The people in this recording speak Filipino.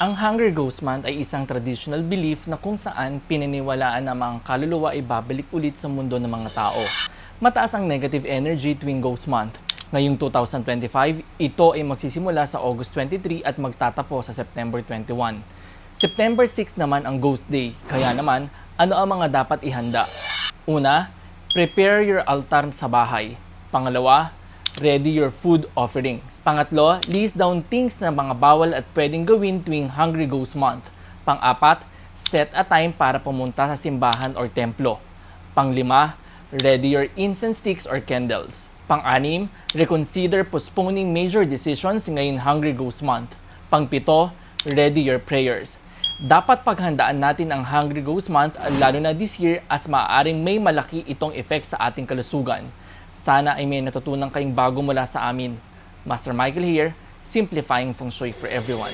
Ang Hungry Ghost Month ay isang traditional belief na kung saan pininiwalaan na mga kaluluwa ay babalik ulit sa mundo ng mga tao. Mataas ang negative energy tuwing Ghost Month. Ngayong 2025, ito ay magsisimula sa August 23 at magtatapos sa September 21. September 6 naman ang Ghost Day, kaya naman, ano ang mga dapat ihanda? Una, prepare your altar sa bahay. Pangalawa, ready your food offerings. Pangatlo, list down things na mga bawal at pwedeng gawin tuwing Hungry Ghost Month. Pang-apat, set a time para pumunta sa simbahan or templo. Pang-lima, ready your incense sticks or candles. Pang-anim, reconsider postponing major decisions ngayong Hungry Ghost Month. Pang-pito, ready your prayers. Dapat paghandaan natin ang Hungry Ghost Month lalo na this year as maaaring may malaki itong effect sa ating kalusugan. Sana ay may natutunan kayong bago mula sa amin. Master Michael here, simplifying feng shui for everyone.